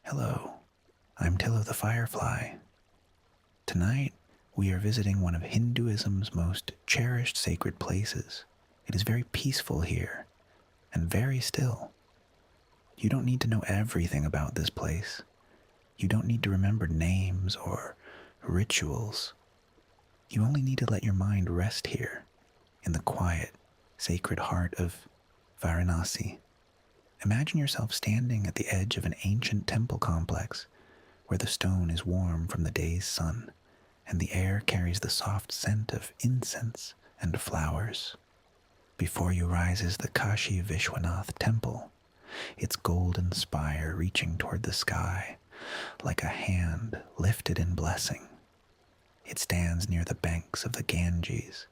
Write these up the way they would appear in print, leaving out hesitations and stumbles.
Hello, I'm Tillow the Firefly. Tonight, we are visiting one of Hinduism's most cherished sacred places. It is very peaceful here and very still. You don't need to know everything about this place. You don't need to remember names or rituals. You only need to let your mind rest here in the quiet, sacred heart of Varanasi. Imagine yourself standing at the edge of an ancient temple complex where the stone is warm from the day's sun and the air carries the soft scent of incense and flowers. Before you rises the Kashi Vishwanath Temple, its golden spire reaching toward the sky like a hand lifted in blessing. It stands near the banks of the Ganges,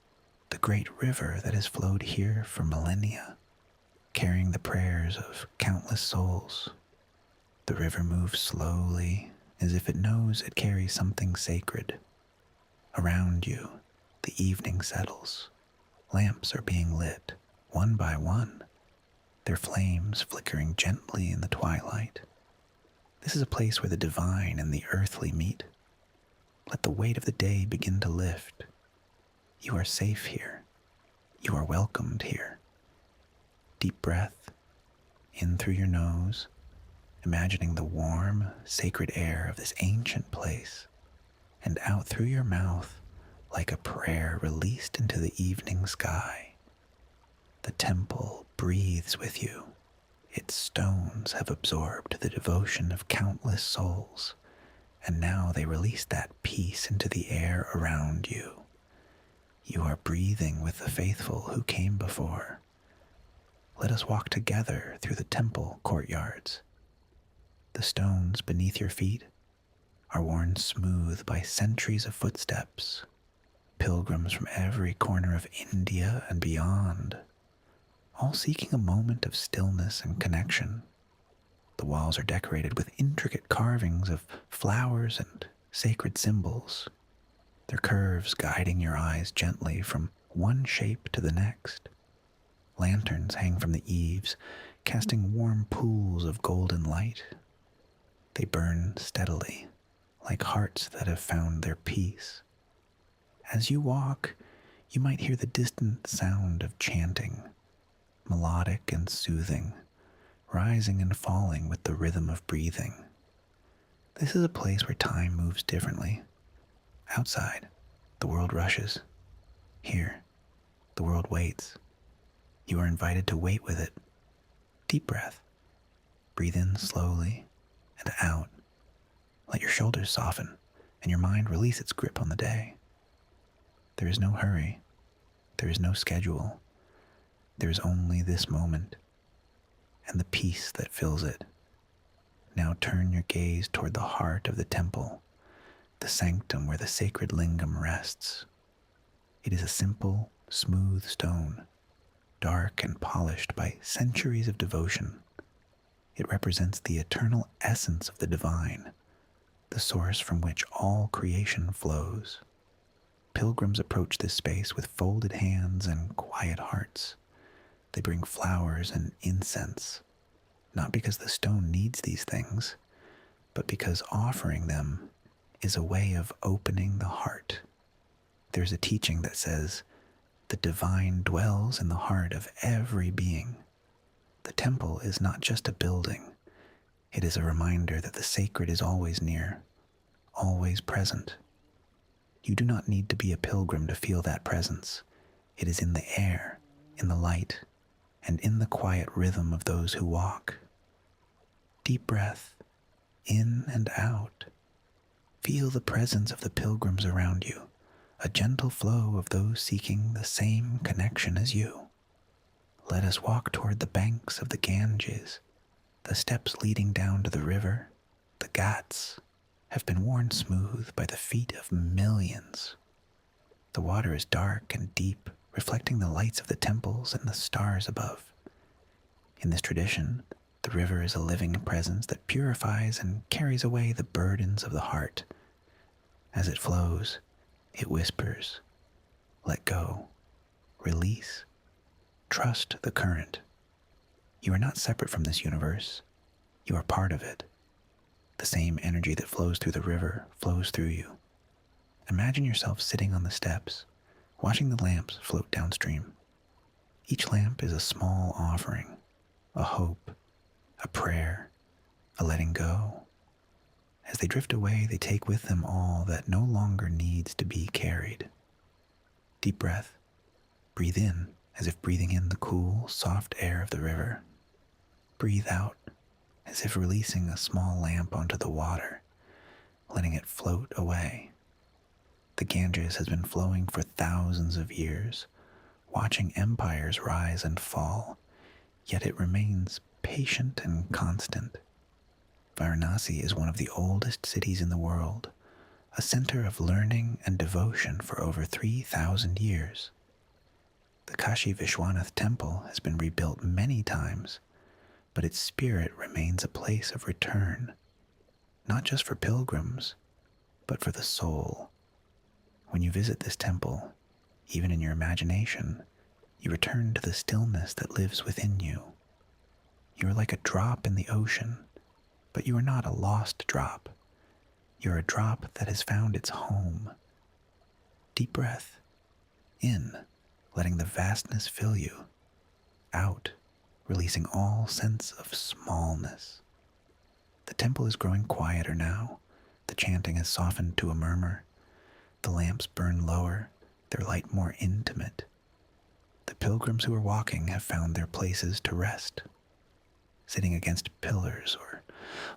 the great river that has flowed here for millennia, carrying the prayers of countless souls. The river moves slowly, as if it knows it carries something sacred. Around you, the evening settles. Lamps are being lit, one by one, their flames flickering gently in the twilight. This is a place where the divine and the earthly meet. Let the weight of the day begin to lift. You are safe here. You are welcomed here. Deep breath in through your nose, imagining the warm, sacred air of this ancient place, and out through your mouth like a prayer released into the evening sky. The temple breathes with you. Its stones have absorbed the devotion of countless souls, and now they release that peace into the air around you. You are breathing with the faithful who came before. Let us walk together through the temple courtyards. The stones beneath your feet are worn smooth by centuries of footsteps, pilgrims from every corner of India and beyond, all seeking a moment of stillness and connection. The walls are decorated with intricate carvings of flowers and sacred symbols, their curves guiding your eyes gently from one shape to the next. Lanterns hang from the eaves, casting warm pools of golden light. They burn steadily, like hearts that have found their peace. As you walk, you might hear the distant sound of chanting, melodic and soothing, rising and falling with the rhythm of breathing. This is a place where time moves differently. Outside, the world rushes. Here, the world waits. You are invited to wait with it. Deep breath. Breathe in slowly and out. Let your shoulders soften and your mind release its grip on the day. There is no hurry. There is no schedule. There is only this moment and the peace that fills it. Now turn your gaze toward the heart of the temple, the sanctum where the sacred lingam rests. It is a simple, smooth stone, dark and polished by centuries of devotion. It represents the eternal essence of the divine, the source from which all creation flows. Pilgrims approach this space with folded hands and quiet hearts. They bring flowers and incense, not because the stone needs these things, but because offering them is a way of opening the heart. There's a teaching that says, the divine dwells in the heart of every being. The temple is not just a building. It is a reminder that the sacred is always near, always present. You do not need to be a pilgrim to feel that presence. It is in the air, in the light, and in the quiet rhythm of those who walk. Deep breath, in and out. Feel the presence of the pilgrims around you, a gentle flow of those seeking the same connection as you. Let us walk toward the banks of the Ganges. The steps leading down to the river, the Ghats, have been worn smooth by the feet of millions. The water is dark and deep, reflecting the lights of the temples and the stars above. In this tradition, the river is a living presence that purifies and carries away the burdens of the heart. As it flows, it whispers, let go, release, trust the current. You are not separate from this universe. You are part of it. The same energy that flows through the river flows through you. Imagine yourself sitting on the steps, watching the lamps float downstream. Each lamp is a small offering, a hope, a prayer, a letting go. As they drift away, they take with them all that no longer needs to be carried. Deep breath. Breathe in, as if breathing in the cool, soft air of the river. Breathe out, as if releasing a small lamp onto the water, letting it float away. The Ganges has been flowing for thousands of years, watching empires rise and fall, yet it remains patient and constant. Varanasi is one of the oldest cities in the world, a center of learning and devotion for over 3,000 years. The Kashi Vishwanath Temple has been rebuilt many times, but its spirit remains a place of return, not just for pilgrims, but for the soul. When you visit this temple, even in your imagination, you return to the stillness that lives within you. You are like a drop in the ocean, but you are not a lost drop. You're a drop that has found its home. Deep breath. In, letting the vastness fill you. Out, releasing all sense of smallness. The temple is growing quieter now. The chanting has softened to a murmur. The lamps burn lower, their light more intimate. The pilgrims who are walking have found their places to rest, sitting against pillars or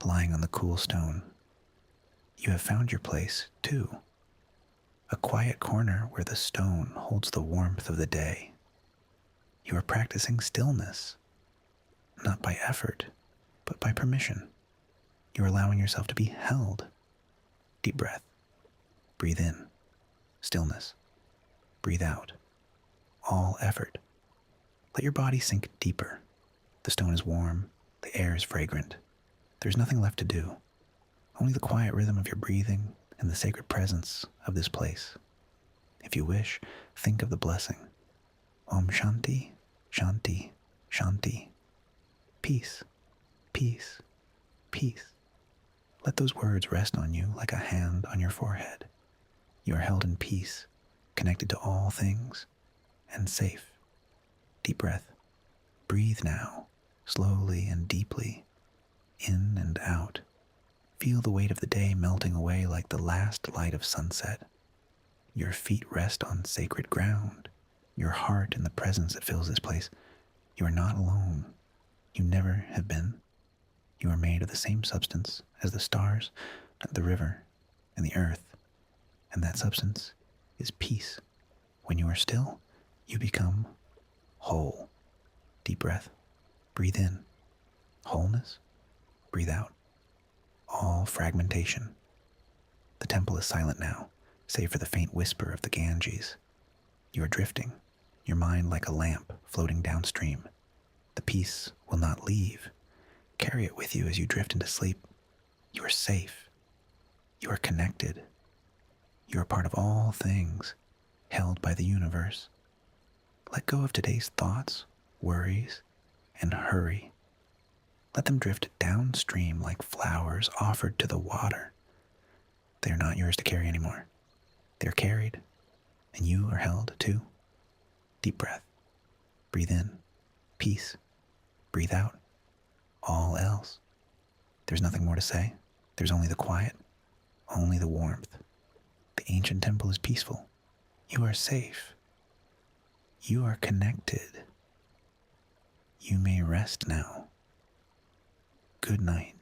lying on the cool stone. You have found your place, too. A quiet corner where the stone holds the warmth of the day. You are practicing stillness, not by effort, but by permission. You're allowing yourself to be held. Deep breath. Breathe in. Stillness. Breathe out. All effort. Let your body sink deeper. The stone is warm. The air is fragrant. There's nothing left to do. Only the quiet rhythm of your breathing and the sacred presence of this place. If you wish, think of the blessing. Om Shanti, Shanti, Shanti. Peace, peace, peace. Let those words rest on you like a hand on your forehead. You are held in peace, connected to all things, and safe. Deep breath. Breathe now, slowly and deeply, in and out. Feel the weight of the day melting away like the last light of sunset. Your feet rest on sacred ground, your heart in the presence that fills this place. You are not alone. You never have been. You are made of the same substance as the stars, the river, and the earth. And that substance is peace. When you are still, you become whole. Deep breath. Breathe in. Wholeness. Breathe out. All fragmentation. The temple is silent now, save for the faint whisper of the Ganges. You are drifting, your mind like a lamp floating downstream. The peace will not leave. Carry it with you as you drift into sleep. You are safe. You are connected. You are part of all things, held by the universe. Let go of today's thoughts, worries, and hurry. Let them drift downstream like flowers offered to the water. They are not yours to carry anymore. They are carried, and you are held too. Deep breath. Breathe in. Peace. Breathe out. All else. There's nothing more to say. There's only the quiet, only the warmth. The ancient temple is peaceful. You are safe. You are connected. You may rest now. Good night.